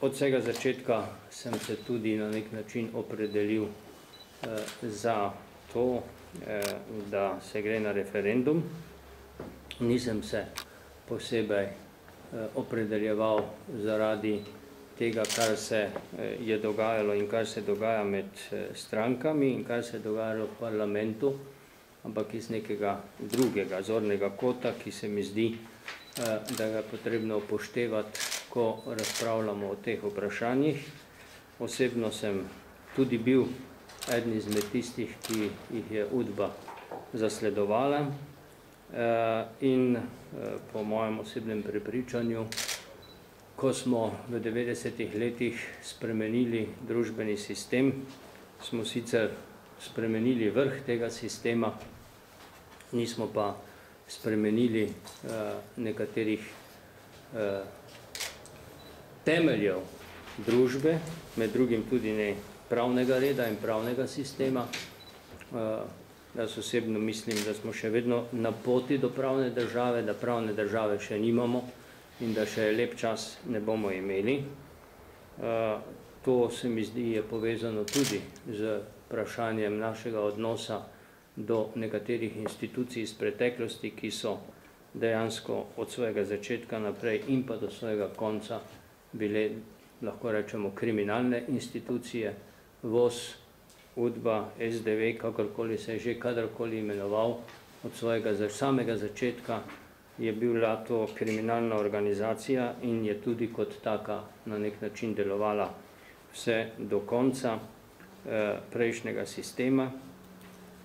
Od vsega začetka sem se tudi na nek način opredelil za to, da se gre na referendum. Nisem se posebej opredeljeval zaradi tega, kar se je dogajalo in kar se dogaja med strankami in kar se je dogajalo v parlamentu, ampak iz nekega drugega zornega kota, ki se mi zdi, da ga je potrebno upoštevati, ko razpravljamo o teh vprašanjih. Osebno sem tudi bil eden izmed tistih, ki jih je Udba zasledovala in po mojem osebnem prepričanju, ko smo v 90-ih letih spremenili družbeni sistem, smo sicer spremenili vrh tega sistema, nismo pa spremenili nekaterih temeljev družbe, med drugim tudi ne pravnega reda in pravnega sistema. Jaz osebno mislim, da smo še vedno na poti do pravne države, da pravne države še nimamo in da še lep čas ne bomo imeli. To se mi zdi je povezano tudi z vprašanjem našega odnosa do nekaterih institucij iz preteklosti, ki so dejansko od svojega začetka naprej in pa do svojega konca bile, lahko rečemo, kriminalne institucije, VOS, Udba, SDV, kakorkoli se je že kadarkoli imenoval, od svojega samega začetka je bila to kriminalna organizacija in je tudi kot taka na nek način delovala vse do konca prejšnjega sistema.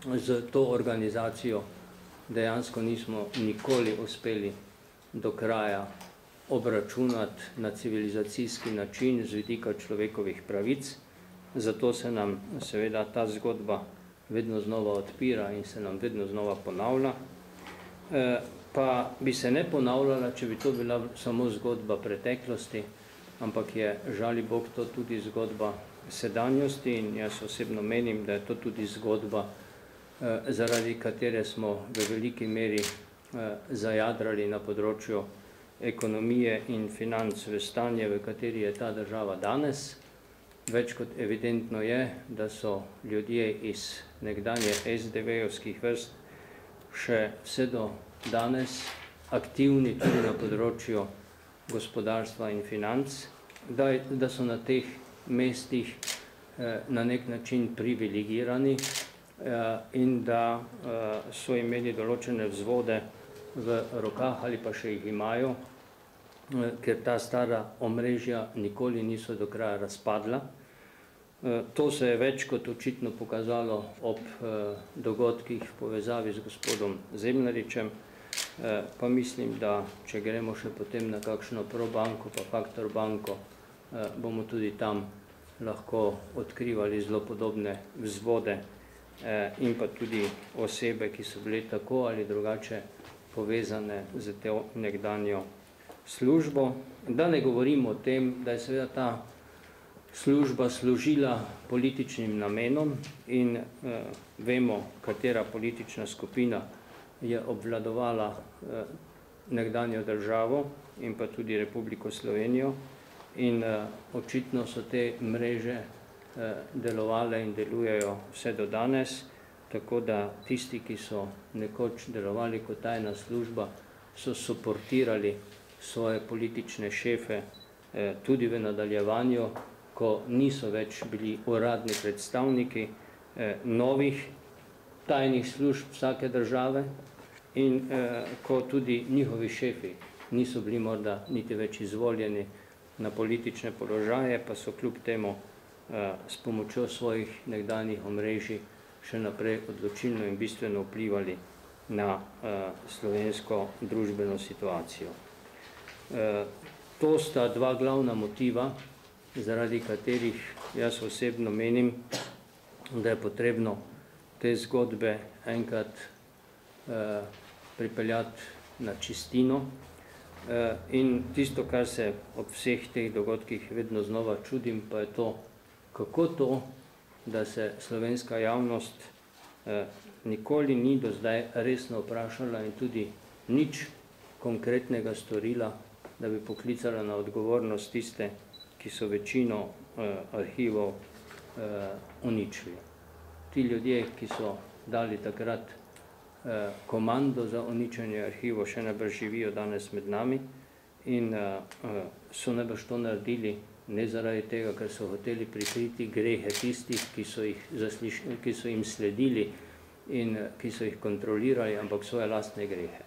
Z to organizacijo dejansko nismo nikoli uspeli do kraja obračunati na civilizacijski način z vidika človekovih pravic, zato se nam seveda ta zgodba vedno znova odpira in se nam vedno znova ponavlja. Pa bi se ne ponavljala, če bi to bila samo zgodba preteklosti, ampak je, žali Bog, to tudi zgodba sedanjosti in jaz osebno menim, da je to tudi zgodba, zaradi katere smo v veliki meri zajadrali na področju ekonomije in financ v stanje, v kateri je ta država danes. Več kot evidentno je, da so ljudje iz nekdanje SDV-ovskih vrst še vse do danes aktivni tudi na področju gospodarstva in financ, da so na teh mestih na nek način privilegirani in da so imeli določene vzvode v rokah ali pa še jih imajo, ker ta stara omrežja nikoli niso do kraja razpadla. To se je več kot očitno pokazalo ob dogodkih v povezavi z gospodom Zemljaričem, pa mislim, da če gremo še potem na kakšno Probanko pa Faktor banko, bomo tudi tam lahko odkrivali zelo podobne vzvode in pa tudi osebe, ki so bile tako ali drugače povezane z to nekdanjo službo. Da ne govorimo o tem, da je seveda ta služba služila političnim namenom in vemo, katera politična skupina je obvladovala nekdanjo državo in pa tudi Republiko Slovenijo in očitno so te mreže delovale in delujejo vse do danes, tako da tisti, ki so nekoč delovali kot tajna služba, so suportirali svoje politične šefe tudi v nadaljevanju, ko niso več bili uradni predstavniki novih tajnih služb vsake države in ko tudi njihovi šefi niso bili morda niti več izvoljeni na politične položaje, pa so kljub temu s pomočjo svojih nekdanjih omrežij še naprej odločilno in bistveno vplivali na slovensko družbeno situacijo. To sta dva glavna motiva, zaradi katerih jaz osebno menim, da je potrebno te zgodbe enkrat pripeljati na čistino. In tisto, kar se ob vseh teh dogodkih vedno znova čudim, pa je to, kako to, da se slovenska javnost nikoli ni do zdaj resno vprašala in tudi nič konkretnega storila da bi poklicala na odgovornost tiste, ki so večino arhivov uničili. Ti ljudje, ki so dali takrat komando za uničenje arhivov, še najbrž živijo danes med nami in so najbrž to naredili ne zaradi tega, ker so hoteli prikriti grehe tistih, ki so jim sledili in ki so jih kontrolirali, ampak svoje lastne grehe.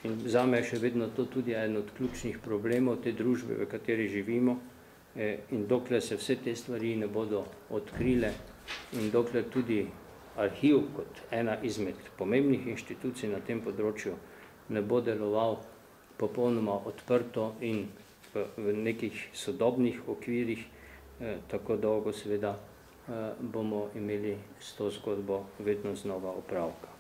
In zame je še vedno to tudi eden od ključnih problemov te družbe, v kateri živimo, in dokler se vse te stvari ne bodo odkrile in dokler tudi arhiv kot ena izmed pomembnih inštitucij na tem področju ne bo deloval popolnoma odprto in v nekih sodobnih okvirih, tako dolgo seveda bomo imeli s to zgodbo vedno znova opravka.